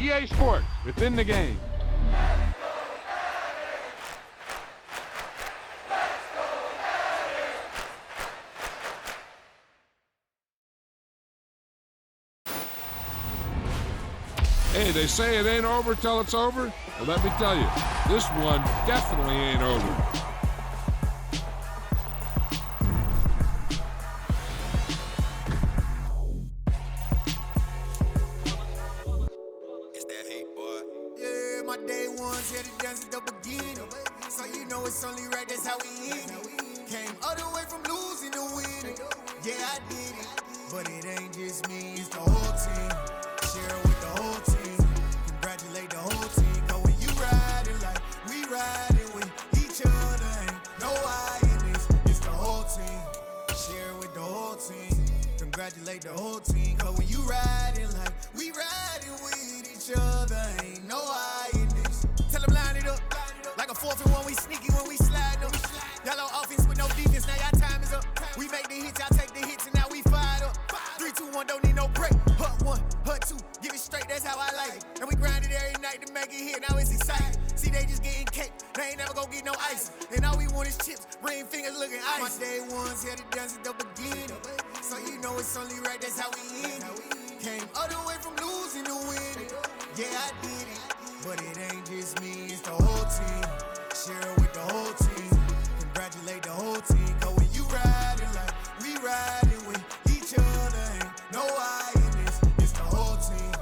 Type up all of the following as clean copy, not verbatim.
EA Sports, within the game. Hey, they say it ain't over till it's over. Well, let me tell you, this one definitely ain't over. It's that hate, boy. Yeah, my day ones had to dance at the beginning. So you know it's only right, that's how we end it. Came all the way from losing to winning. Yeah, I did it. But it ain't just me, it's the whole team. Share with the whole team. Congratulate the whole team. Cause when you riding like we riding with each other, ain't no I in this. It's the whole team. Share with the whole team. Congratulate the whole team. Cause when you riding like we riding with each other, ain't no I in this. Tell them line it up. Like a 4th and 1, we sneaky when we slide them. Yellow offense with no defense, now y'all time is up. We make the hits, y'all take the hits, and now we fired up. 3, 2, 1, don't need no break. Hut 1, hut 2, give it straight, that's how I like it. And we grind it every night to make it hit, now it's exciting. See, they just getting cake, they ain't never gonna get no ice. And all we want is chips, ring fingers looking ice. My day ones had to dance at the beginning. So you know it's only right, that's how we end it. Came all the way from losing to winning. Yeah, I did it. But it ain't just me, it's the whole team. Share with the whole team. Congratulate the whole team. Cause when you riding like we riding with each other, ain't no I in this. It's the whole team.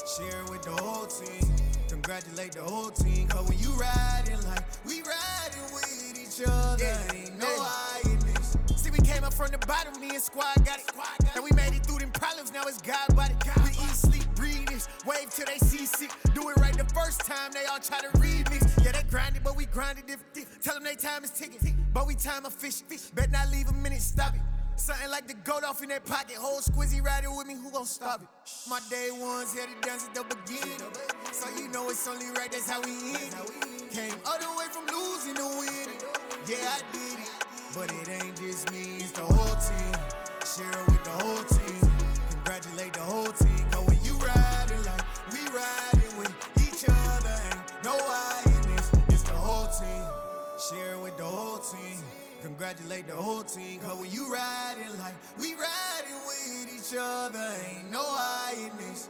Share with the whole team. Congratulate the whole team. Cause when you riding like we riding with each other, ain't no I in this. See, we came up from the bottom, me and squad got it. And we made it through them problems, now it's God body. We eat, sleep, breathe this. Wave till they see sick. Do it right the first time, they all try to remix. Yeah, they grinded, but we grinded different. Tell them they time is ticking, but we time efficient. Bet not leave a minute, stop it. Something like the goat off in their pocket. Whole squizzy riding with me, who gon' stop it? My day ones had to dance at the beginning. So you know it's only right, that's how we end it. Came all the way from losing to winning. Yeah, I did it. But it ain't just me, it's the whole team. Share with the whole team. Congratulate the whole team. Cause when you riding like we riding with each other, ain't no I in this. It's the whole team. Share with the whole team. Congratulate the whole team. Cause when you riding like we riding with each other, ain't no I in this.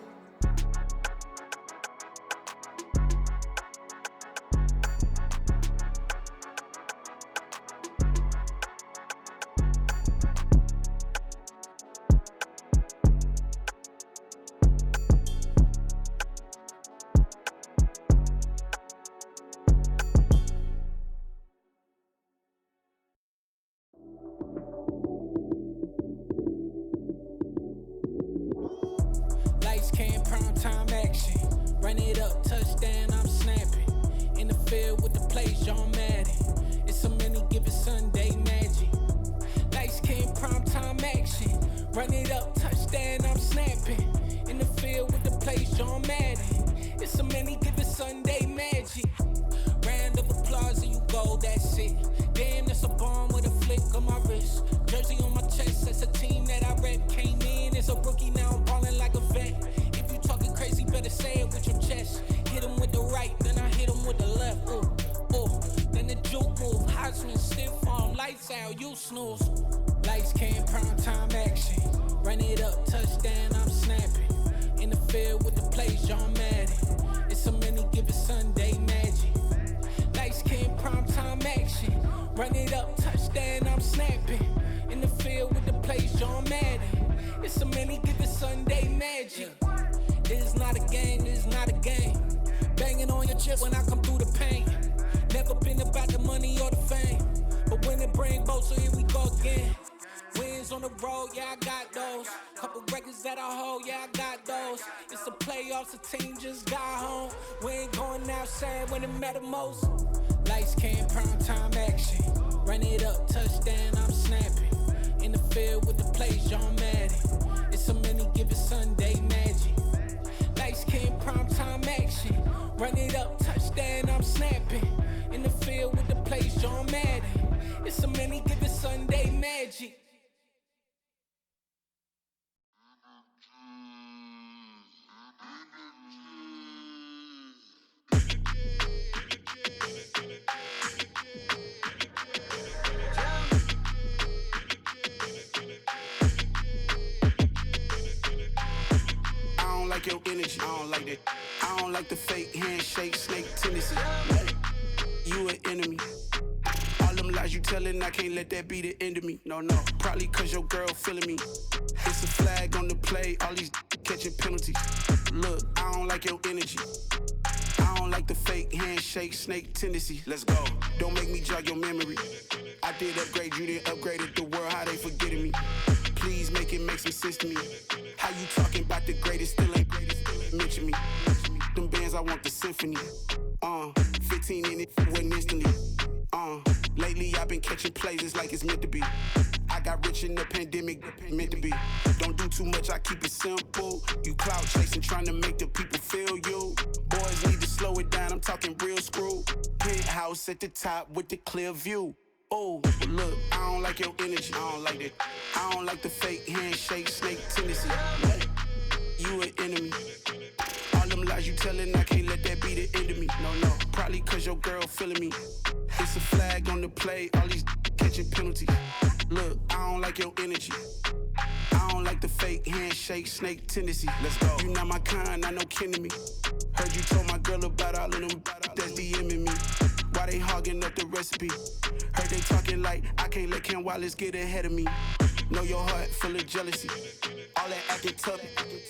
Lights, cam, prime time action. Run it up, touchdown, I'm snapping. In the field with the plays, John Madden. It's so many given Sunday magic. Lights, cam, prime time action. Run it up, touchdown, I'm snapping. In the field with the plays, John Madden. It's so many given Sunday magic. Round of applause and you go, that's it. Damn, that's a bomb with a flick on my wrist. Jersey on my chest, that's a team that I rep. Came in as a rookie, now I'm ballin' like a vet. If you talking crazy, better say it with your chest. Hit him with the right, then I hit him with the left. Ooh, ooh, then the juke move. Heisman, stiff arm, lights out, you snooze. Lights, cam, prime time action. Run it up, touchdown, I'm snapping. In the field with the plays, John Madden. It's so many given Sunday magic. Lights, cam, prime time action. Run it up, touchdown, I'm snapping. In the field with the plays, John Madden. It's so many given Sunday magic. This is not a game, this is not a game. Banging on your chest when I come through the pain. Never been about the money or the fame. But when it bring both, so here we go again. Wins on the road, yeah, I got those. Couple records that I hold, yeah, I got those. It's the playoffs, the team just got home. We ain't going outside when it matter most. Lights, cam, prime time action. Run it up, touchdown, I'm snapping. In the field with the plays, John Madden. It's so many given Sunday magic. Lights, cam, prime time action. Run it up, touchdown, I'm snapping. In the field with the plays, John Madden. It's so many given Sunday magic. energy. I don't like that. I don't like the fake handshake, snake tendency. You an enemy. All them lies you telling, I can't let that be the end of me. No, probably cause your girl feeling me. It's a flag on the play, all these catching penalties. Look, I don't like your energy. I don't like the fake handshake, snake tendency. Let's go. Don't make me jog your memory. I did upgrade, you didn't upgrade it. The world, how they forgetting me. Please make it make some sense to me. How you talking about the greatest, still ain't mention me. Them bands, I want the symphony. 15 in it, went instantly. Lately I've been catching plays, it's like it's meant to be. I got rich in the pandemic, meant to be. Don't do too much, I keep it simple. You clout chasing, trying to make the people feel you. Boys need to slow it down, I'm talking real screw. Penthouse at the top with the clear view. Oh, look, I don't like your energy, I don't like that. I don't like the fake handshake, snake tendency. You an enemy. All them lies you telling, I can't let that be the end of me. No, probably cause your girl feeling me. It's a flag on the play, all these catching penalties. Look, I don't like your energy. I don't like the fake handshake, snake tendency. Let's go. You not my kind, I know kin to me. Heard you told my girl about all of them that's DMing me. Why they hogging up the recipe? Heard they talking like I can't let Ken Wallace get ahead of me. Know your heart full of jealousy. All that acting tough,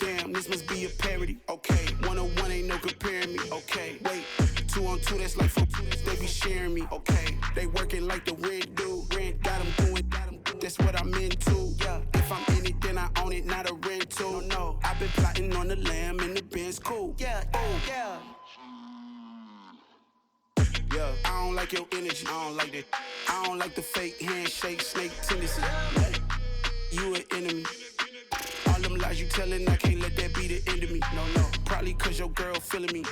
damn, this must be a parody. Okay, 1-on-1 ain't no comparing me. Okay, wait, 2-on-2, that's like 4, they be sharing me. Okay, they working like the rent do. Rent got them doing, that's what I'm into. Yeah, if I'm in it, then I own it, not a rental. No, I've been plotting on the lamb and the Benz cool. Yeah, yeah. Yeah, I don't like your energy, I don't like that. I don't like the fake handshake, snake tendency. You an enemy. All them lies you telling, I can't let that be the end of me. No, probably cause your girl feeling me.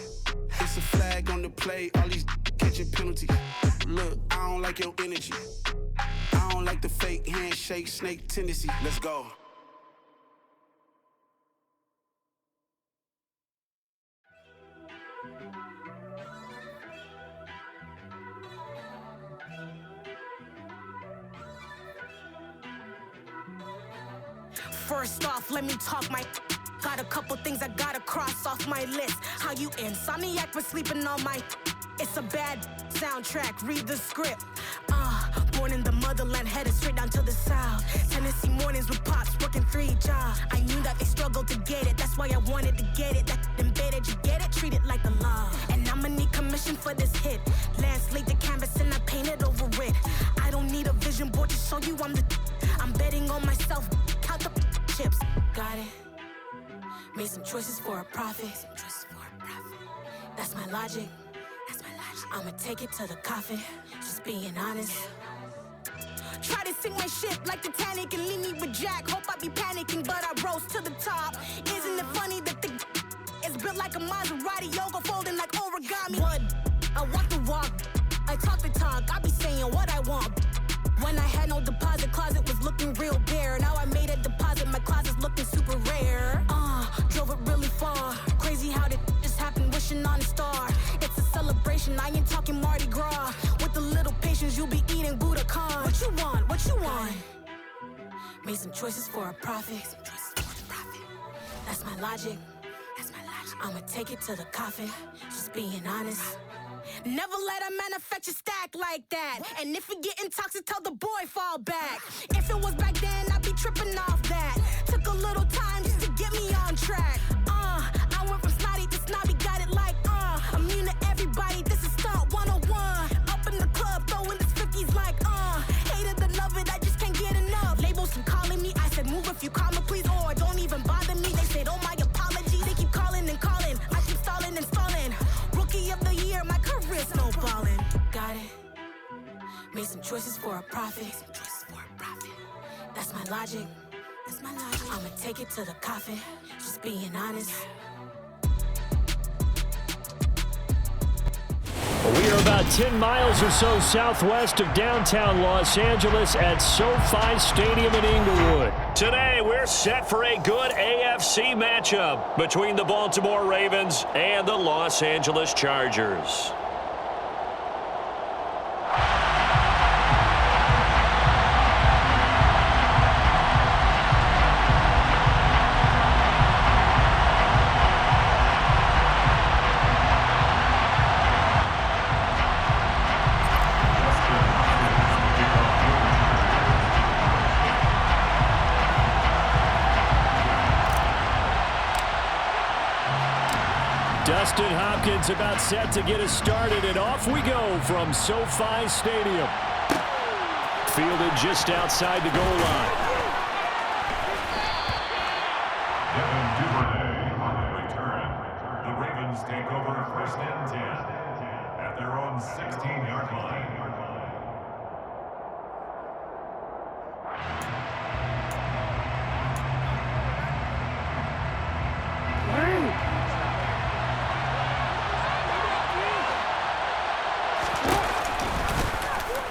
It's a flag on the play, all these catching penalties. Look, I don't like your energy. I don't like the fake handshake, snake tendency. Let's go. First off, let me talk my. Got a couple things I gotta cross off my list. How you insomniac for sleeping on my. It's a bad soundtrack, read the script. Born in the motherland, headed straight down to the south. Tennessee mornings with pops, working 3 jobs. I knew that they struggled to get it, that's why I wanted to get it. That embedded, you get it, treat it like the law. And I'ma need commission for this hit. Lance laid the canvas and I painted over it. I don't need a vision board to show you I'm betting on myself, count the chips. Got it. Made some choices for a profit. That's my logic. I'ma take it to the coffin, just being honest. Try to sink my ship like Titanic and leave me with Jack. Hope I be panicking, but I rose to the top. Isn't it funny that the is built like a Maserati, yoga folding like origami? What? I walk the walk, I talk the talk, I be saying what I want. When I had no deposit, closet was looking real bare. Now I made a deposit, my closet's looking super rare. Drove it really far. Crazy how did this happen, wishing on a star. It's a celebration, I ain't talking Mardi Gras. With a little patience, you'll be eating Budokan. What you want? What you want? Made some choices for a profit. That's my logic. I'ma take it to the coffin, just being honest. Never let a manufacture stack like that. And if it getting toxic, tell the boy fall back. If it was back then, I'd be tripping off that. Took a little time just to get me on track. I went from snotty to snobby, got it like immune to everybody, this is stunt 101. Up in the club, throwing this 50s like hate it and love it, I just can't get enough. Labels from calling me, I said move if you call me please, or don't even bother me. They said oh my apologies, they keep calling and calling. I keep stalling and stalling. Rookie of the year, my career snowballing. Got it. Made some choices for a profit. That's my logic. I'ma take it to the coffin, just being honest. We are about 10 miles or so southwest of downtown Los Angeles at SoFi Stadium in Inglewood. Today, we're set for a good AFC matchup between the Baltimore Ravens and the Los Angeles Chargers. Dustin Hopkins about set to get us started, and off we go from SoFi Stadium. Fielded just outside the goal line. Return. The Ravens take over 1st and 10 at their own 16-yard line.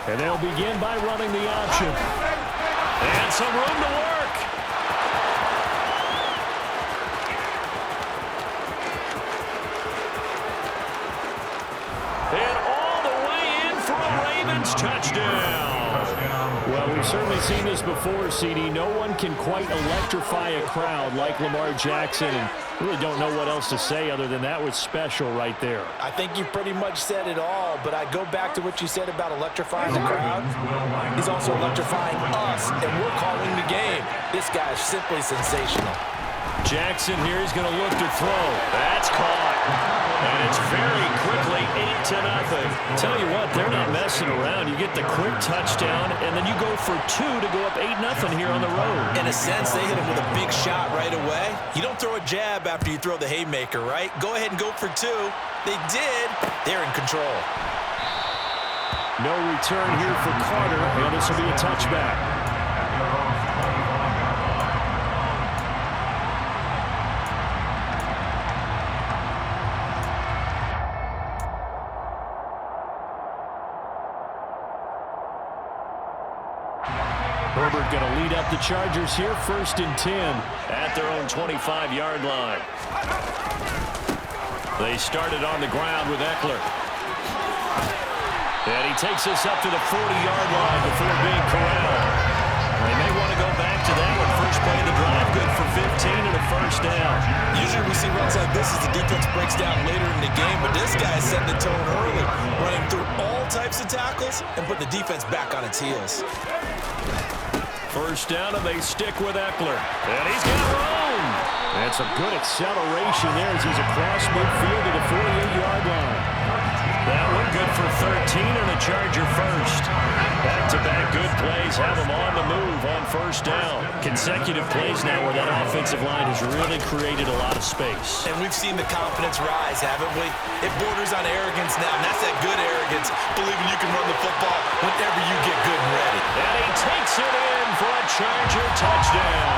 And they'll begin by running the option. And some room to work. And all the way in for a Ravens touchdown. Well, we've certainly seen this before, CD. No one can quite electrify a crowd like Lamar Jackson, and really don't know what else to say other than that was special right there. I think you pretty much said it all, but I go back to what you said about electrifying the crowd. He's also electrifying us, and we're calling the game. This guy's simply sensational. Jackson here is going to look to throw. That's caught. And it's very quickly 8-0. Tell you what, they're not messing around. You get the quick touchdown, and then you go for 2 to go up 8-0 here on the road. In a sense, they hit him with a big shot right away. You don't throw a jab after you throw the haymaker, right? Go ahead and go for 2. They did. They're in control. No return here for Carter, and this will be a touchback. Herbert going to lead up the Chargers here, 1st and 10 at their own 25-yard line. They started on the ground with Eckler. And he takes us up to the 40-yard line before being corralled. They may want to go back to that one. First play of the drive, good for 15 and a 1st down. Usually we see runs like this as the defense breaks down later in the game, but this guy is setting the tone early, running through all types of tackles and put the defense back on its heels. 1st down, and they stick with Eckler. And he's got room. That's a good acceleration there as he's across midfield to the 48-yard line. That one good for 13 and a Charger 1st. Back-to-back good plays have them on the move on 1st down. Consecutive plays now where that offensive line has really created a lot of space. And we've seen the confidence rise, haven't we? It borders on arrogance now, and that's that good arrogance, believing you can run the football whenever you get good and ready. And he takes it in for a Charger touchdown.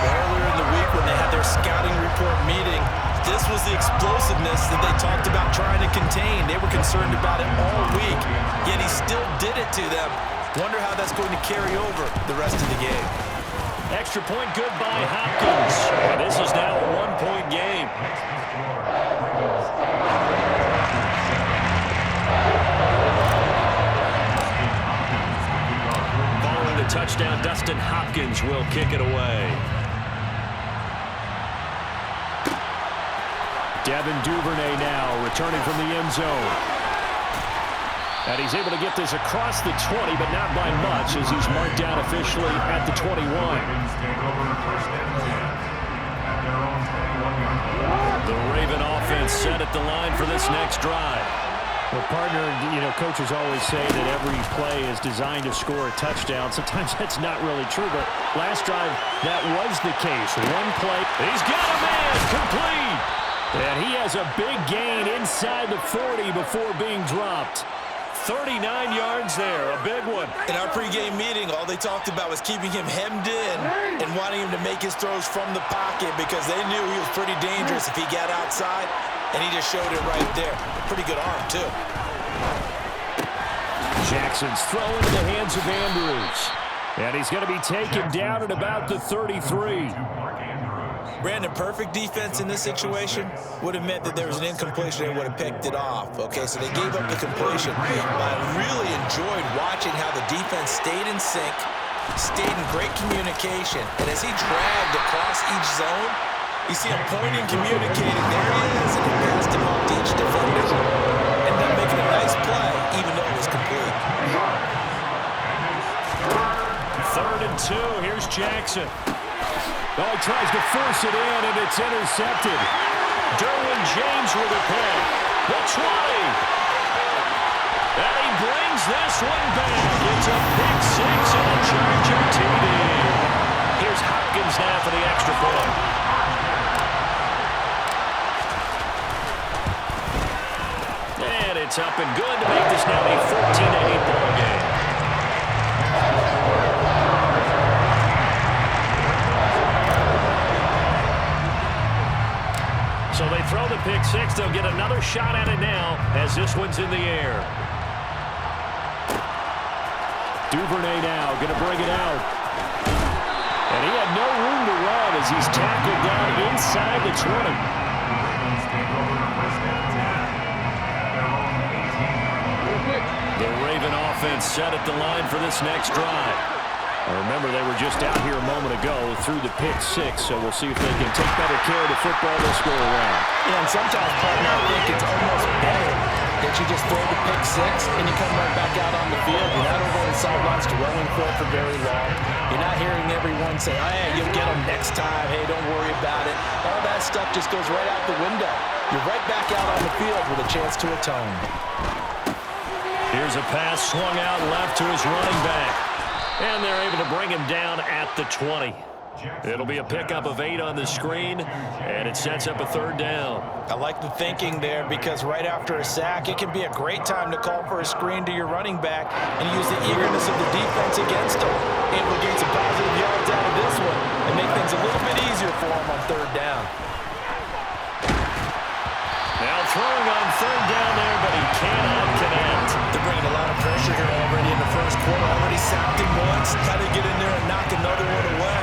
Earlier in the week when they had their scouting report meeting, this was the explosiveness that they talked about trying to contain. They were concerned about it all week, yet he still did it to them. Wonder how that's going to carry over the rest of the game. Extra point good by Hopkins. And this is now a 1-point game. Following the touchdown, Dustin Hopkins will kick it away. Devin Duvernay now returning from the end zone. And he's able to get this across the 20, but not by much as he's marked down officially at the 21. The Raven offense set at the line for this next drive. Well, partner, coaches always say that every play is designed to score a touchdown. Sometimes that's not really true, but last drive, that was the case. One play. He's got a man complete. And he has a big gain inside the 40 before being dropped. 39 yards there, a big one. In our pregame meeting, all they talked about was keeping him hemmed in and wanting him to make his throws from the pocket because they knew he was pretty dangerous if he got outside, and he just showed it right there. Pretty good arm, too. Jackson's throw into the hands of Andrews. And he's going to be taken down at about the 33. Brandon, perfect defense in this situation would have meant that there was an incompletion. They would have picked it off. Okay, so they gave up the completion. But I really enjoyed watching how the defense stayed in sync, stayed in great communication. And as he dragged across each zone, you see him pointing, communicating. There he is, and he passed him off to each defender. And then making a nice play, even though it was complete. 3rd and 2, here's Jackson. Oh, he tries to force it in, and it's intercepted. Derwin James with a pick. The 20. And he brings this one back. It's a pick six and a Charger TD. Here's Hopkins now for the extra point. And it's up and good to make this now a 14-8 ball game. So they throw the pick six. They'll get another shot at it now as this one's in the air. Duvernay now going to bring it out. And he had no room to run as he's tackled down inside the 20. The Raven offense set at the line for this next drive. Remember, they were just out here a moment ago through the pick six, so we'll see if they can take better care of the football this go around. Yeah, and sometimes, partner, I think it's almost better that you just throw the pick six and you come right back out on the field. You're not over on the sidelines dwelling for it for very long. You're not hearing everyone say, oh, yeah, you'll get them next time. Hey, don't worry about it. All that stuff just goes right out the window. You're right back out on the field with a chance to atone. Here's a pass swung out left to his running back. And they're able to bring him down at the 20. It'll be a pickup of 8 on the screen, and it sets up a third down. I like the thinking there because right after a sack, it can be a great time to call for a screen to your running back and use the eagerness of the defense against him. Able to gain some positive yards out of this one and make things a little bit easier for him on third down. Now throwing on third down there, but he cannot connect. They're bringing a lot of pressure here already in the first quarter. Already sacked him once. Got to get in there and knock another one away.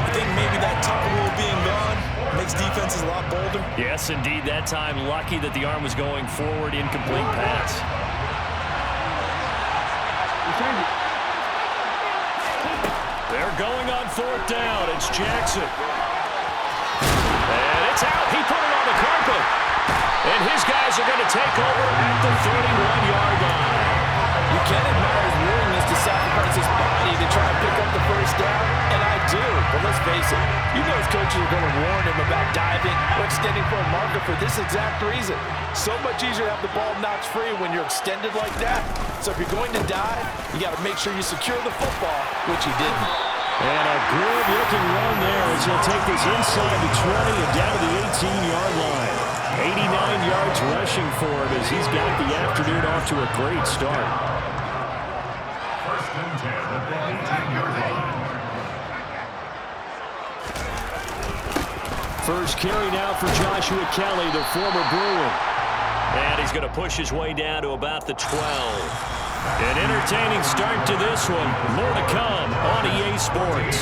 I think maybe that tunnel rule being gone makes defenses a lot bolder. Yes, indeed. That time, lucky that the arm was going forward. Incomplete pass. They're going on fourth down. It's Jackson. And it's out. He put it on the carpet. And his guys are going to take over at the 31-yard line. You can admire his willingness to sacrifice his body to try and pick up the first down, and I do. But let's face it, you know his coaches are going to warn him about diving or extending for a marker for this exact reason. So much easier to have the ball knocked free when you're extended like that. So if you're going to dive, you got to make sure you secure the football, which he didn't. And a good-looking run there as he'll take this inside the 20 and down to the 18-yard line. 89 yards rushing for him as he's got the afternoon off to a great start. First and 10 at the 18-yard line. First carry now for Joshua Kelly, the former Bruin. And he's going to push his way down to about the 12. An entertaining start to this one. More to come on EA Sports.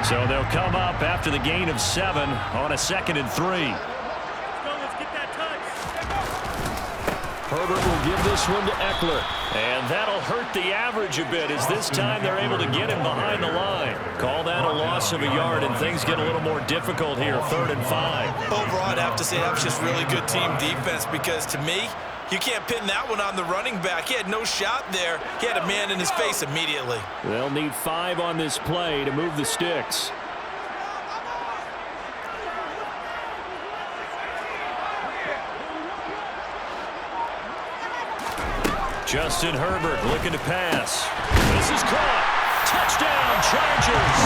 So they'll come up after the gain of 7 on a 2nd and 3. Herbert will give this one to Eckler. And that'll hurt the average a bit as this time they're able to get him behind the line. Call that a loss of a yard, and things get a little more difficult here, 3rd and 5. Overall, I'd have to say that was just really good team defense because, to me, you can't pin that one on the running back. He had no shot there. He had a man in his face immediately. They'll need 5 on this play to move the sticks. Justin Herbert looking to pass. This is caught. Touchdown, Chargers.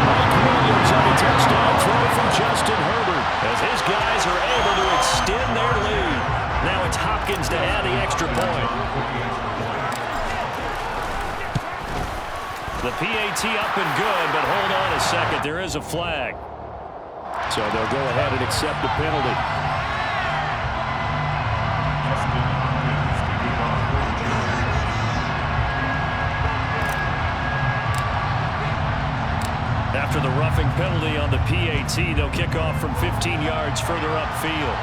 Mike Williams on a touchdown throw from Justin Herbert as his guys are able to extend their lead. Now it's Hopkins to add the extra point. The PAT up and good, but hold on a second. There is a flag. So they'll go ahead and accept the penalty. After the roughing penalty on the PAT, they'll kick off from 15 yards further upfield.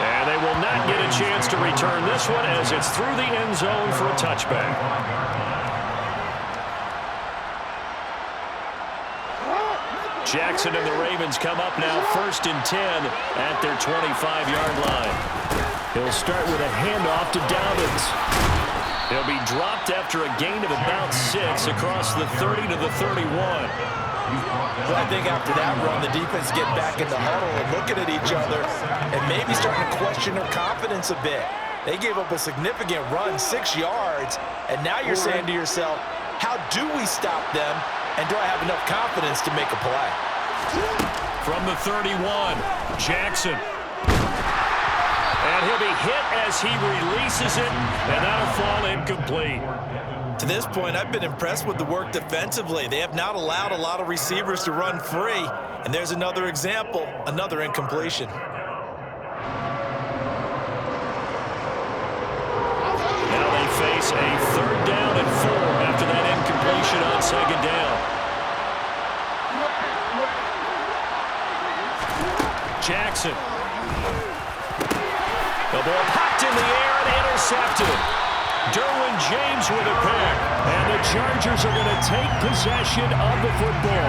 And they will not get a chance to return this one as it's through the end zone for a touchback. Jackson and the Ravens come up now 1st and 10 at their 25-yard line. He'll start with a handoff to Dobbins. He'll be dropped after a gain of about 6 across the 30 to the 31. Well, I think after that run, the defense get back in the huddle and looking at each other and maybe starting to question their confidence a bit. They gave up a significant run, 6 yards, and now you're saying to yourself, how do we stop them, and do I have enough confidence to make a play? From the 31, Jackson. And he'll be hit as he releases it, and that'll fall incomplete. To this point, I've been impressed with the work defensively. They have not allowed a lot of receivers to run free, and there's another example, another incompletion. Now they face a 3rd down and 4 after that incompletion on 2nd down. Jackson. The ball popped in the air and intercepted. Derwin James with a pick. And the Chargers are going to take possession of the football.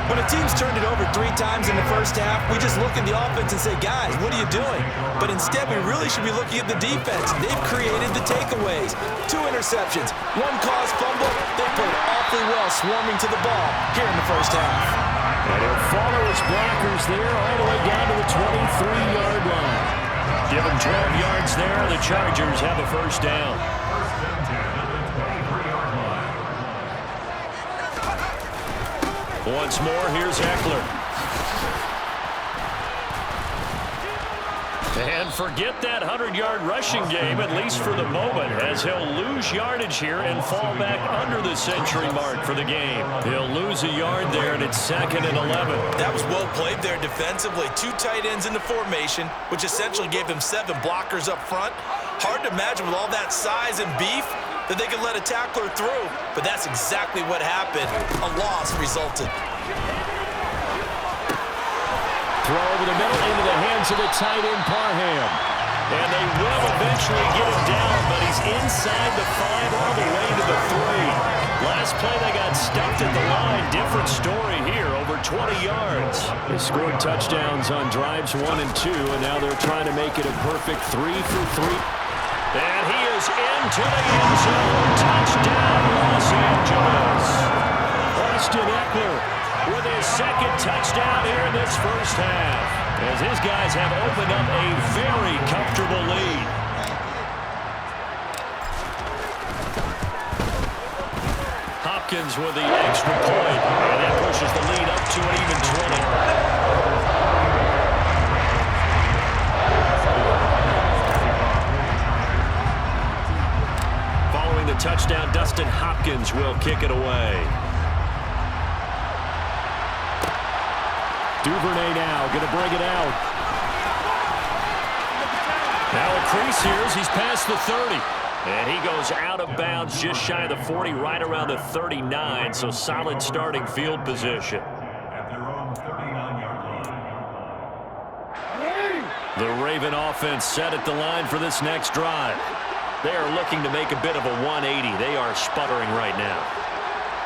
When a team's turned it over 3 times in the first half, we just look at the offense and say, guys, what are you doing? But instead, we really should be looking at the defense. They've created the takeaways. 2 interceptions, 1 caused fumble. They played awfully well swarming to the ball here in the first half. And he'll follow his blockers there all the way down to the 23-yard line. Give him 12 yards there. The Chargers have a 1st down. Once more, here's Eckler. And forget that 100-yard rushing game, at least for the moment, as he'll lose yardage here and fall back under the century mark for the game. He'll lose a yard there, and it's 2nd and 11. That was well played there defensively. 2 tight ends in the formation, which essentially gave them 7 blockers up front. Hard to imagine with all that size and beef that they could let a tackler through, but that's exactly what happened. A loss resulted. Throw over the middle into the hands of the tight end, Parham. And they will eventually get him down, but he's inside the 5 all the way to the 3. Last play, they got stuffed at the line. Different story here, over 20 yards. They scored touchdowns on drives 1 and 2, and now they're trying to make it a perfect 3 for 3. And he is into the end zone. Touchdown, Los Angeles. Austin Eckler with his 2nd touchdown here in this first half, as his guys have opened up a very comfortable lead. Hopkins with the extra point, and that pushes the lead up to an even 20. Following the touchdown, Dustin Hopkins will kick it away. Duvernay now going to bring it out. Now a crease here as he's past the 30. And he goes out of bounds just shy of the 40, right around the 39. So solid starting field position. At their own 39-yard line. The Raven offense set at the line for this next drive. They are looking to make a bit of a 180. They are sputtering right now.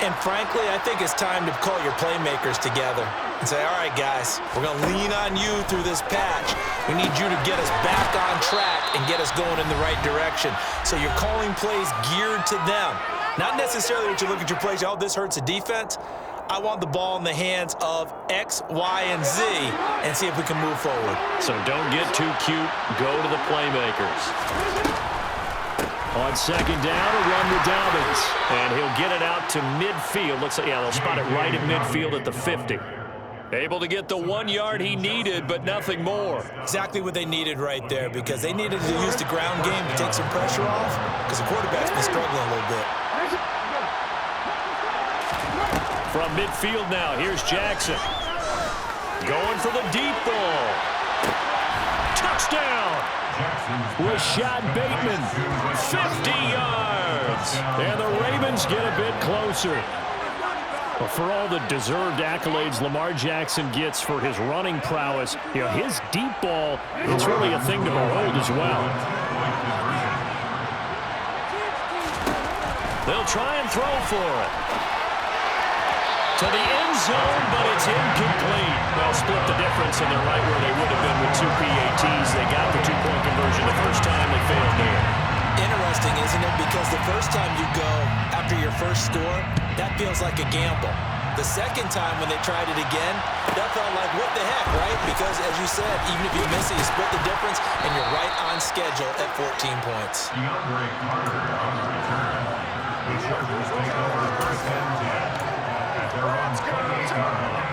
And frankly, I think it's time to call your playmakers together and say, all right, guys, we're going to lean on you through this patch. We need you to get us back on track and get us going in the right direction. So you're calling plays geared to them. Not necessarily what you look at your plays, oh, this hurts the defense. I want the ball in the hands of X, Y, and Z and see if we can move forward. So don't get too cute. Go to the playmakers. On 2nd down, a run with Dobbins. And he'll get it out to midfield. Looks like, yeah, they'll spot it right at midfield at the 50. Able to get the 1 yard he needed, but nothing more. Exactly what they needed right there, because they needed to use the ground game to take some pressure off, because the quarterback's been struggling a little bit. From midfield now, here's Jackson. Going for the deep ball. Touchdown! Rashad Bateman, 50 yards. And the Ravens get a bit closer. Well, for all the deserved accolades Lamar Jackson gets for his running prowess, you know, his deep ball, it's really a thing to behold as well. They'll try and throw for it. To the end zone, but it's incomplete. They'll split the difference, and they're right where they would have been with 2 PATs. They got the 2-point conversion conversion the first time they failed there. Interesting, isn't it? Because the first time you go after your first score, that feels like a gamble. The second time when they tried it again, that felt like, what the heck, right? Because, as you said, even if you miss it, you split the difference, and you're right on schedule at 14 points. DeAndre Carter on the return. The Chargers take over first and 10 at their own 28-yard line.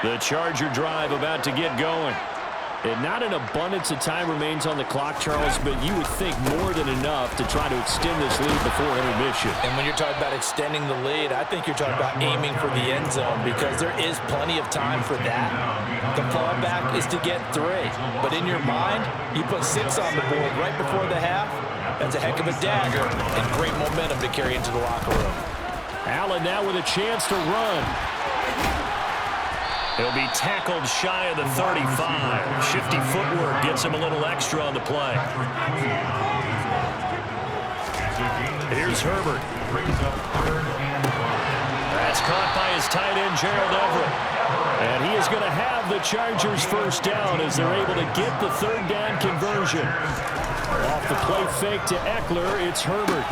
The Charger drive about to get going. And not an abundance of time remains on the clock, Charles, but you would think more than enough to try to extend this lead before intermission. And when you're talking about extending the lead, I think you're talking about aiming for the end zone because there is plenty of time for that. The fallback is to get 3. But in your mind, you put 6 on the board right before the half. That's a heck of a dagger and great momentum to carry into the locker room. Allen now with a chance to run. He'll be tackled shy of the 35. Shifty footwork gets him a little extra on the play. Here's Herbert. That's caught by his tight end, Gerald Everett. And he is going to have the Chargers first down as they're able to get the third down conversion. Off the play fake to Eckler, it's Herbert.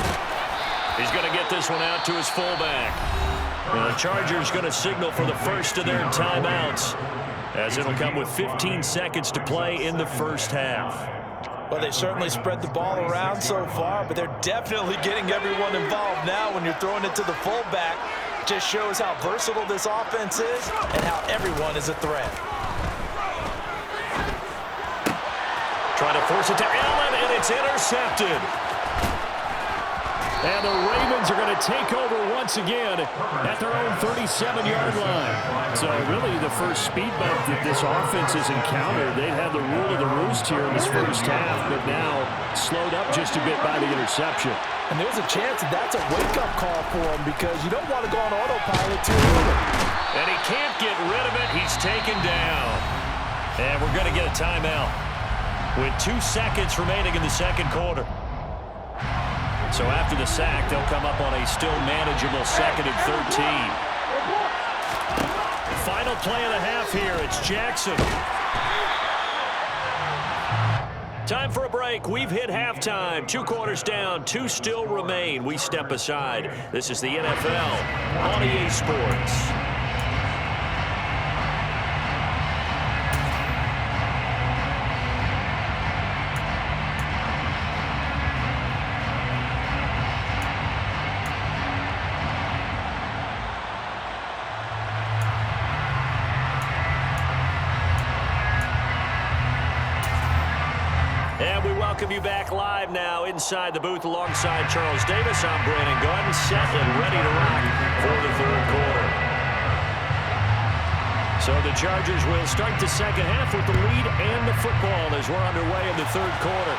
He's going to get this one out to his fullback. And the Chargers going to signal for the first of their timeouts as it'll come with 15 seconds to play in the first half. Well, they certainly spread the ball around so far, but they're definitely getting everyone involved now when you're throwing it to the fullback. Just shows how versatile this offense is and how everyone is a threat. Trying to force it to Allen, and it's intercepted. And the Ravens are going to take over once again at their own 37-yard line. So really the first speed bump that this offense has encountered, they've had the rule of the roost here in this first half, but now slowed up just a bit by the interception. And there's a chance that that's a wake-up call for him because you don't want to go on autopilot too early. And he can't get rid of it. He's taken down. And we're going to get a timeout with 2 seconds remaining in the second quarter. So after the sack, they'll come up on a still manageable 2nd and 13. Final play of the half here. It's Jackson. Time for a break. We've hit halftime. 2 quarters down. 2 still remain. We step aside. This is the NFL on EA Sports. And we welcome you back live now inside the booth alongside Charles Davis. I'm Brandon Garden, set and ready to rock for the third quarter. So the Chargers will start the second half with the lead and the football as we're underway in the third quarter.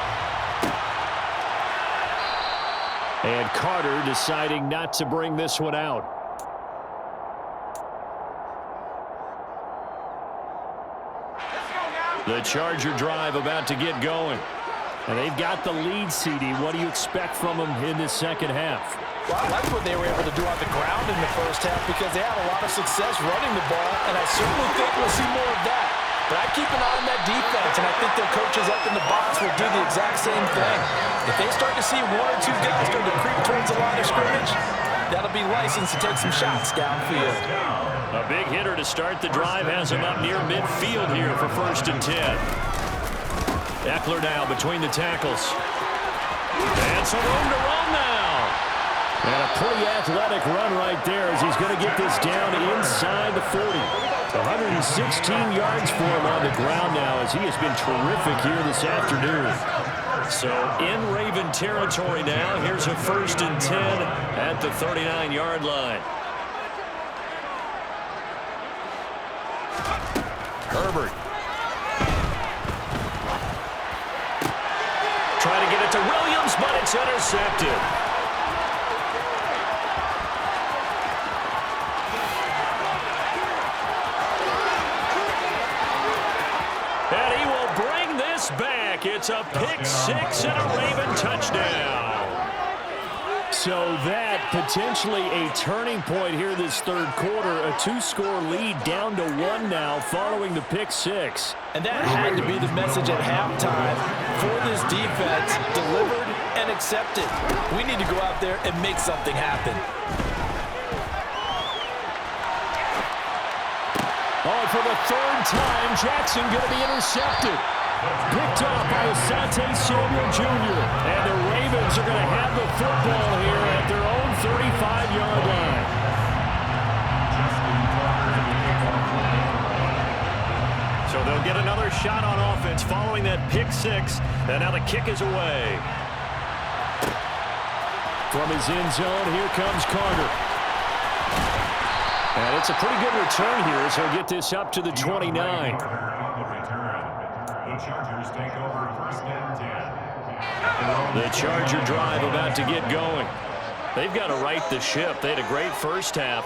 And Carter deciding not to bring this one out. The Charger drive about to get going. And they've got the lead, CD. What do you expect from them in this second half? Well, I like what they were able to do on the ground in the first half because they had a lot of success running the ball, and I certainly think we'll see more of that. But I keep an eye on that defense, and I think their coaches up in the box will do the exact same thing. If they start to see 1 or 2 guys start to creep towards the line of scrimmage, that'll be licensed to take some shots downfield. A big hitter to start the drive has him up near midfield here for 1st and 10. Eckler now between the tackles. And some room to run now. And a pretty athletic run right there as he's going to get this down inside the 40. 116 yards for him on the ground now as he has been terrific here this afternoon. So in Raven territory now. Here's a 1st and 10 at the 39-yard line. Herbert. Trying to get it to Williams, but it's intercepted. And he will bring this back. It's a pick 6 and a Raven touchdown. So that potentially a turning point here this third quarter. A 2-score lead down to 1 now following the pick six. And that had to be the message at halftime for this defense, delivered and accepted. We need to go out there and make something happen. Oh, for the third time, Jackson going to be intercepted. Picked off by Asante Samuel Jr. And the Ravens are going to have the football here at their own 35-yard line. So they'll get another shot on offense following that pick six. And now the kick is away. From his end zone, here comes Carter. And it's a pretty good return here as he'll get this up to the 29. The Chargers take over first and 10. The Charger drive about to get going. They've got to right the ship. They had a great first half,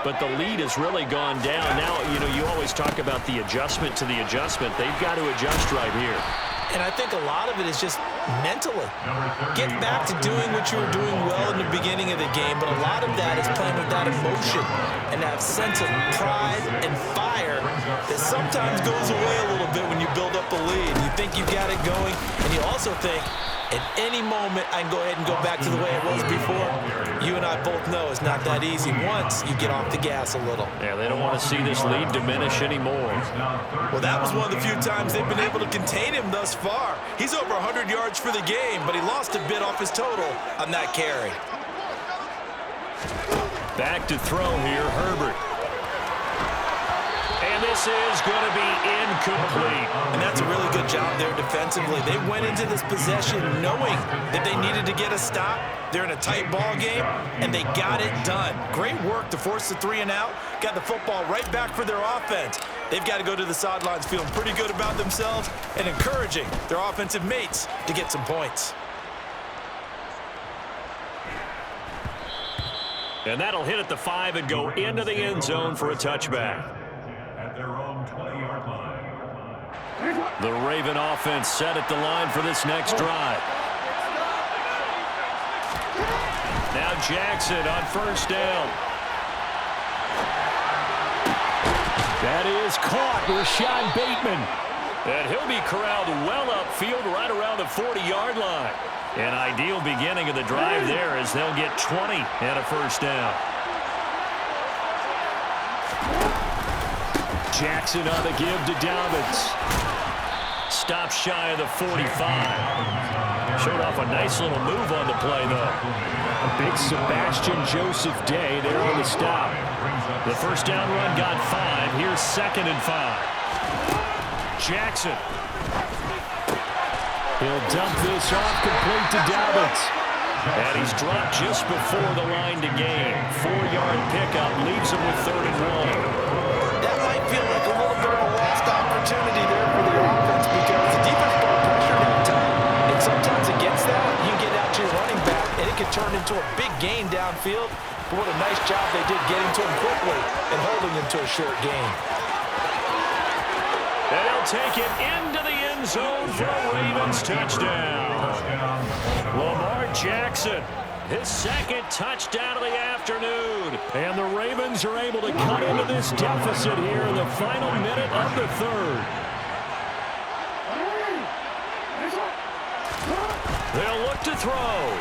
but the lead has really gone down. Now, you always talk about the adjustment to the adjustment. They've got to adjust right here. And I think a lot of it is just mentally. Get back to doing what you were doing well in the beginning of the game, but a lot of that is playing with that emotion and that sense of pride and fire that sometimes goes away a little bit when you build up a lead. You think you got it going, and you also think, at any moment, I can go ahead and go back to the way it was before. You and I both know it's not that easy once you get off the gas a little. Yeah, they don't want to see this lead diminish anymore. Well, that was one of the few times they've been able to contain him thus far. He's over 100 yards for the game, but he lost a bit off his total on that carry. Back to throw here, Herbert. And this is going to be incomplete. And that's a really good job there defensively. They went into this possession knowing that they needed to get a stop. They're in a tight ball game, and they got it done. Great work to force the 3 and out. Got the football right back for their offense. They've got to go to the sidelines feeling pretty good about themselves and encouraging their offensive mates to get some points. And that'll hit at the 5 and go into the end zone for a touchback. At their own 20-yard line. The Raven offense set at the line for this next drive. Now Jackson on first down. That is caught, Rashad Bateman. And he'll be corralled well upfield right around the 40-yard line. An ideal beginning of the drive there as they'll get 20 and a first down. Jackson on the give to Dobbins. Stop shy of the 45. Showed off a nice little move on the play, though. A big Sebastian Joseph Day there on the stop. The first down run got 5. Here's 2nd and 5. Jackson. He'll dump this off complete to Dobbins. And he's dropped just before the line to gain. 4-yard pickup leaves him with 3rd and 1. That might feel like a little bit of a lost opportunity there for the offense because the defense brought pressure downtown. And sometimes against that, you get out to your running back, and it can turn into a big gain downfield. But what a nice job they did getting to him quickly and holding him to a short gain. And he'll take it into the end zone for a Ravens touchdown. Lamar Jackson, his 2nd touchdown of the afternoon. And the Ravens are able to cut into this deficit here in the final minute of the 3rd. They'll look to throw.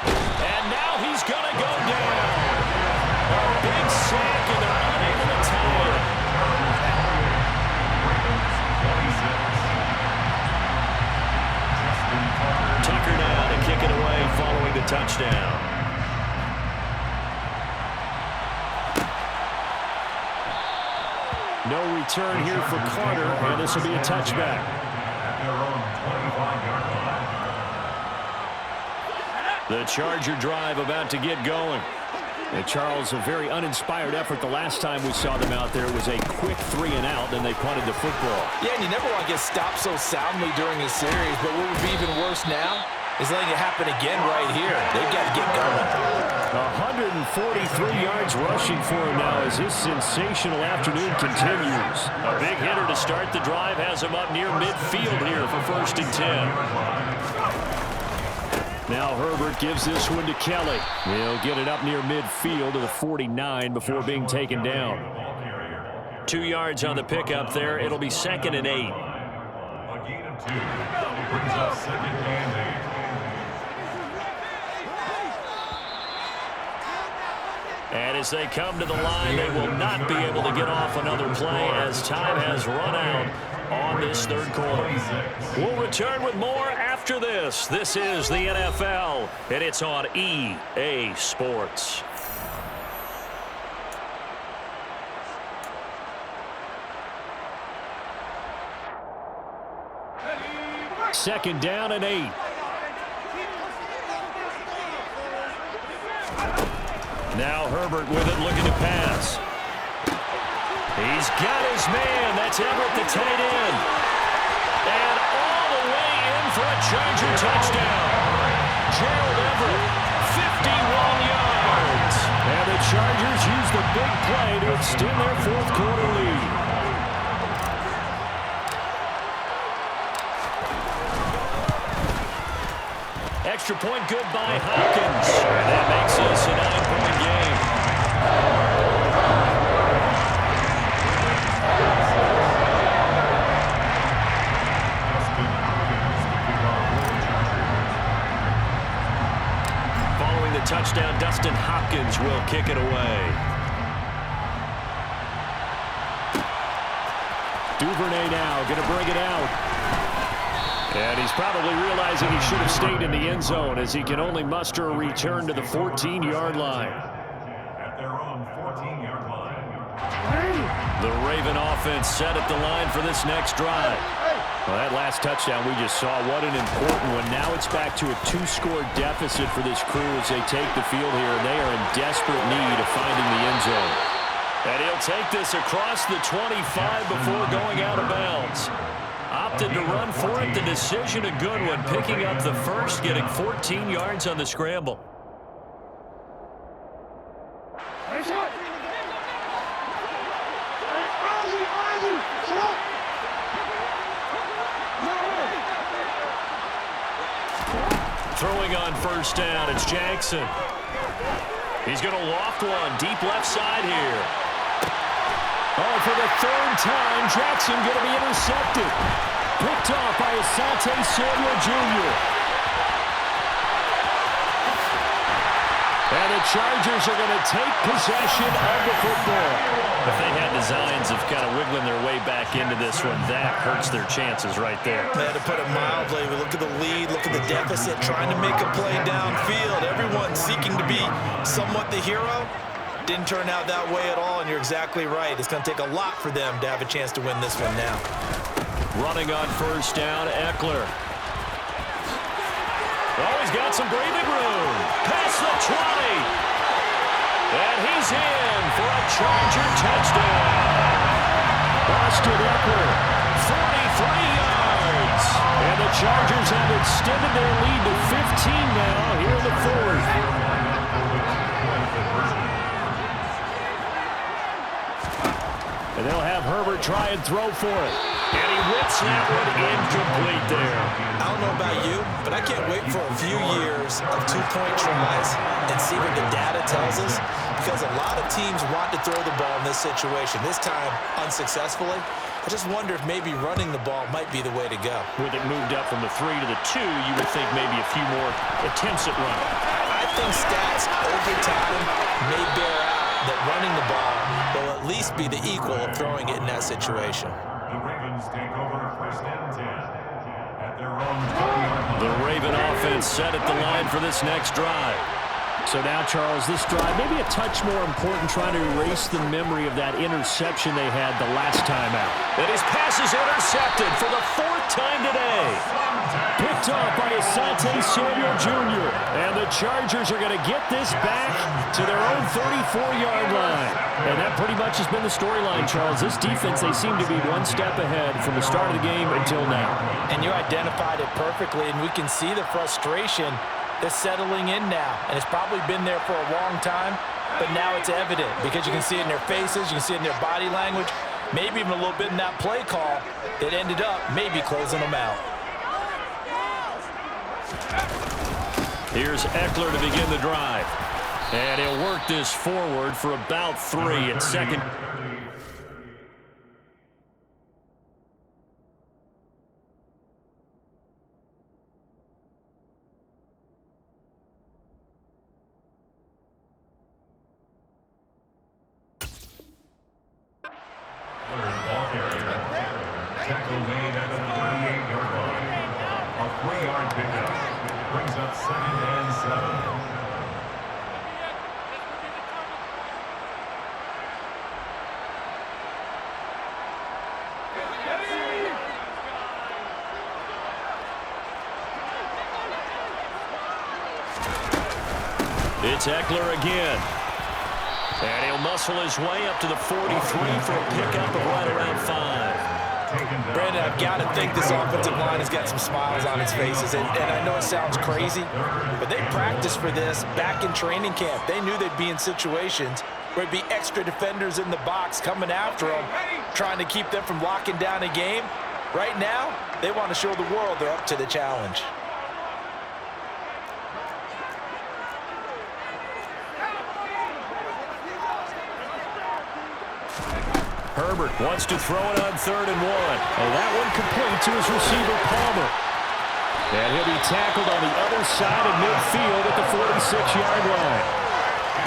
And now he's going to go down. A big sack, and they're unable to tie it. Tucker now to kick it away following the touchdown. No return here for Carter, and this will be a touchback. At their own 25-yard line. The Charger drive about to get going. And Charles, a very uninspired effort the last time we saw them out there. It was a quick 3 and out, then they punted the football. Yeah, and you never want to get stopped so soundly during a series, but what would be even worse now is letting it happen again right here. They've got to get going. 143 yards rushing for him now as this sensational afternoon continues. A big hitter to start the drive has him up near midfield here for 1st and 10. Now Herbert gives this one to Kelly. He'll get it up near midfield to the 49 before being taken down. 2 yards on the pickup there. It'll be 2nd and 8. A gain of 2. Brings up 2nd and 8. And as they come to the line, they will not be able to get off another play as time has run out on this third quarter. We'll return with more after this. This is the NFL, and it's on EA Sports. Second down and 8. Now Herbert with it, looking to pass. He's got his man. That's Everett, the tight end. And all the way in for a Charger touchdown. Gerald Everett, 51 yards. And the Chargers use the big play to extend their fourth quarter lead. Extra point good by Hopkins. And that makes this a 9-point game. Following the touchdown, Dustin Hopkins will kick it away. Duvernay now going to bring it out. And he's probably realizing he should have stayed in the end zone as he can only muster a return to the 14-yard line. At their own 14-yard line. The Raven offense set at the line for this next drive. Well, that last touchdown we just saw, what an important one. Now it's back to a 2-score deficit for this crew as they take the field here, and they are in desperate need of finding the end zone. And he'll take this across the 25 before going out of bounds. Opted to run for it. The decision a good one. Picking up the first, getting 14 yards on the scramble. Throwing on first down, it's Jackson. He's going to loft one deep left side here. Oh, for the third time, Jackson going to be intercepted. Picked off by Asante Samuel Jr. And the Chargers are going to take possession of the football. If they had designs of kind of wiggling their way back into this one, that hurts their chances right there. To put it mildly, we look at the lead, look at the deficit, trying to make a play downfield. Everyone seeking to be somewhat the hero. Didn't turn out that way at all, and you're exactly right. It's going to take a lot for them to have a chance to win this one now. Running on first down, Eckler. Oh, he's got some breathing room. Past the 20. And he's in for a Charger touchdown. Austin Eckler, 43 yards. And the Chargers have extended their lead to 15 now here in the fourth. And they'll have Herbert try and throw for it. And he whips that one incomplete there. I don't know about you, but I can't wait for a few years of two-point tries and see what the data tells us, because a lot of teams want to throw the ball in this situation. This time, unsuccessfully. I just wonder if maybe running the ball might be the way to go. With it moved up from the 3 to the 2, you would think maybe a few more attempts at running. I think stats over time may bear out that running the ball will at least be the equal of throwing it in that situation. The Ravens take over first and 10 at their own 20-yard line. The Raven offense set at the line for this next drive. So now, Charles, this drive maybe a touch more important, trying to erase the memory of that interception they had the last time out. And his pass is intercepted for the 4th time today. Picked off by Asante Samuel Jr. And the Chargers are going to get this back to their own 34-yard line. And that pretty much has been the storyline, Charles. This defense, they seem to be one step ahead from the start of the game until now. And you identified it perfectly, and we can see the frustration that's settling in now. And it's probably been there for a long time, but now it's evident because you can see it in their faces, you can see it in their body language, maybe even a little bit in that play call that ended up maybe closing them out. Here's Eckler to begin the drive. And he'll work this forward for about 3 at second. Tackle made at the 38-yard line. A 3-yard pickup brings up 2nd and 7. It's Eckler again. And he'll muscle his way up to the 43 for a pickup of right around 5. Brandon, I've got to think this offensive line has got some smiles on its faces. And I know it sounds crazy, but they practiced for this back in training camp. They knew they'd be in situations where there'd be extra defenders in the box coming after them, trying to keep them from locking down a game. Right now, they want to show the world they're up to the challenge. Herbert wants to throw it on 3rd and 1. And that one complete to his receiver, Palmer. And he'll be tackled on the other side of midfield at the 46-yard line.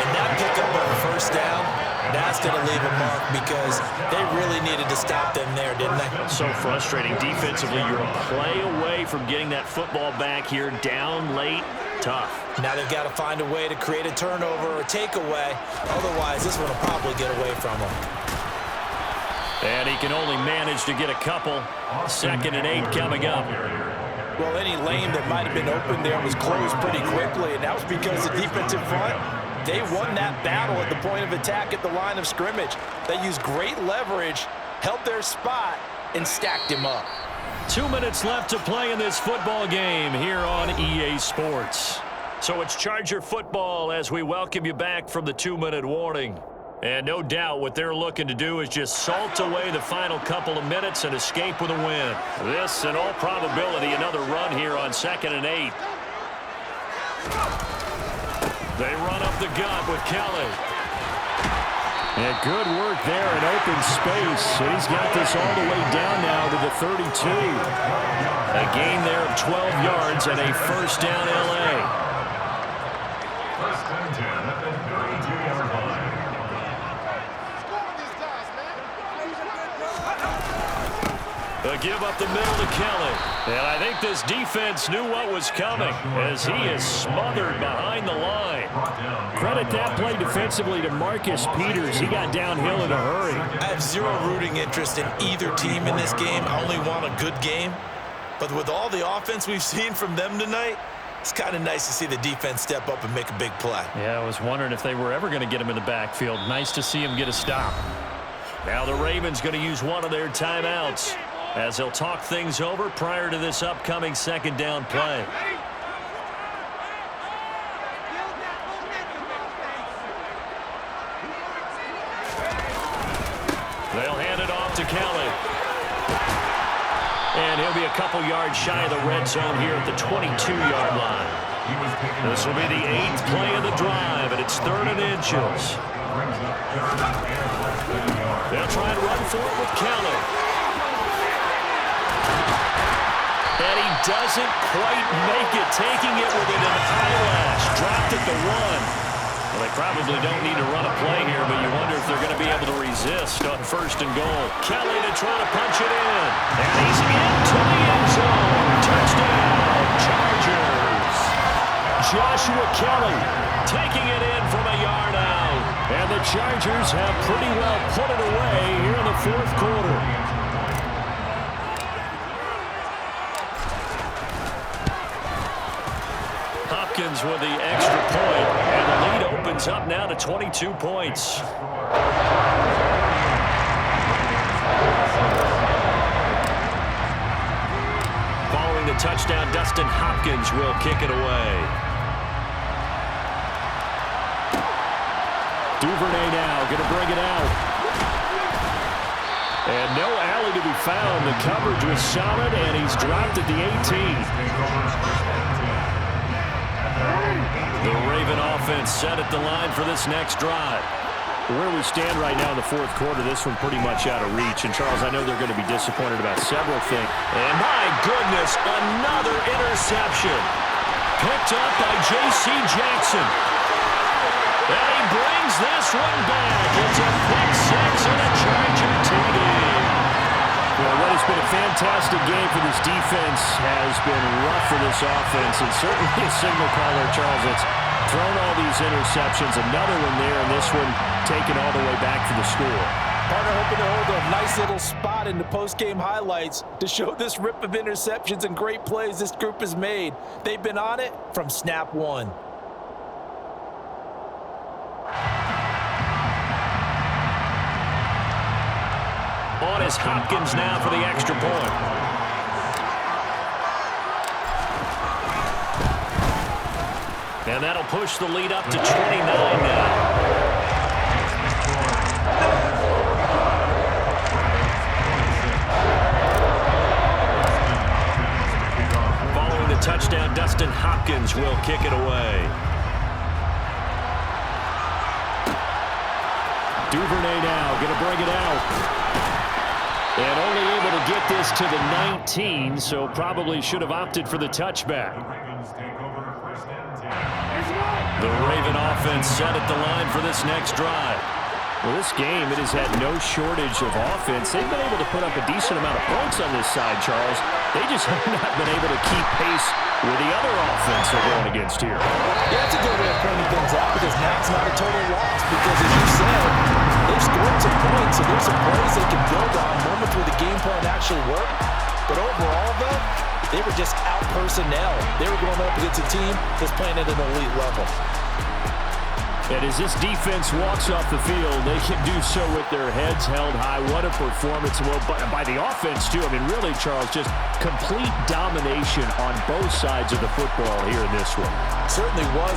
And that pickup on the 1st down, that's going to leave a mark because they really needed to stop them there, didn't they? So frustrating. Defensively, you're a play away from getting that football back here down late. Tough. Now they've got to find a way to create a turnover or takeaway. Otherwise, this one will probably get away from them. And he can only manage to get a couple. 2nd and 8 coming up. Well, any lane that might have been open there was closed pretty quickly, and that was because the defensive front, they won that battle at the point of attack at the line of scrimmage. They used great leverage, held their spot, and stacked him up. 2 minutes left to play in this football game here on EA Sports. So it's Charger football as we welcome you back from the 2-minute warning. And no doubt what they're looking to do is just salt away the final couple of minutes and escape with a win. This, in all probability, another run here on 2nd and 8. They run up the gut with Kelly. And good work there in open space. And he's got this all the way down now to the 32. A gain there of 12 yards and a 1st down LA. 1st and 10 at the 32-yard line. A give up the middle to Kelly. And I think this defense knew what was coming as he is smothered behind the line. Credit that play defensively to Marcus Peters. He got downhill in a hurry. I have zero rooting interest in either team in this game. I only want a good game. But with all the offense we've seen from them tonight, it's kind of nice to see the defense step up and make a big play. Yeah, I was wondering if they were ever going to get him in the backfield. Nice to see him get a stop. Now the Ravens going to use one of their timeouts as they'll talk things over prior to this upcoming 2nd down play. They'll hand it off to Kelly. And he'll be a couple yards shy of the red zone here at the 22-yard line. This will be the 8th play of the drive, and it's 3rd and inches. They'll try and run for it with Kelly. And he doesn't quite make it, taking it within an eyelash. Dropped at the 1. Well, they probably don't need to run a play here, but you wonder if they're going to be able to resist on 1st and goal. Kelly to try to punch it in. And he's into the end zone. Touchdown, Chargers. Joshua Kelly taking it in from a yard out. And the Chargers have pretty well put it away here in the 4th quarter. Hopkins with the extra point, and the lead opens up now to 22 points. Following the touchdown, Dustin Hopkins will kick it away. Duvernay now going to bring it out. And no alley to be found. The coverage was solid, and he's dropped at the 18. The Raven offense set at the line for this next drive. Where we stand right now in the fourth quarter, this one pretty much out of reach. And, Charles, I know they're going to be disappointed about several things. And, my goodness, another interception. Picked up by J.C. Jackson. And he brings this one back. It's a pick six and a Charger TD. Well, what has been a fantastic game for this defense has been rough for this offense. And certainly a signal caller, Charles, that's thrown all these interceptions. Another one there, and this one taken all the way back for the score. Partner hoping to hold a nice little spot in the post-game highlights to show this rip of interceptions and great plays this group has made. They've been on it from snap one. On is Hopkins now for the extra point. And that'll push the lead up to 29 now. Following the touchdown, Dustin Hopkins will kick it away. Duvernay now going to bring it out. And only able to get this to the 19, so probably should have opted for the touchback. The Raven offense set at the line for this next drive. Well, this game, it has had no shortage of offense. They've been able to put up a decent amount of points on this side, Charles. They just have not been able to keep pace with the other offense they're going against here. Yeah, that's a good way of pointing things out because now it's not a total loss because, as you said, they've scored some points, so there's some plays they can build on, moments where the game plan actually worked. But overall, though, they were just out-personnel. They were going up against a team that's playing at an elite level. And as this defense walks off the field, they can do so with their heads held high. What a performance. Well, by the offense, too. I mean, really, Charles, just complete domination on both sides of the football here in this one. Certainly was.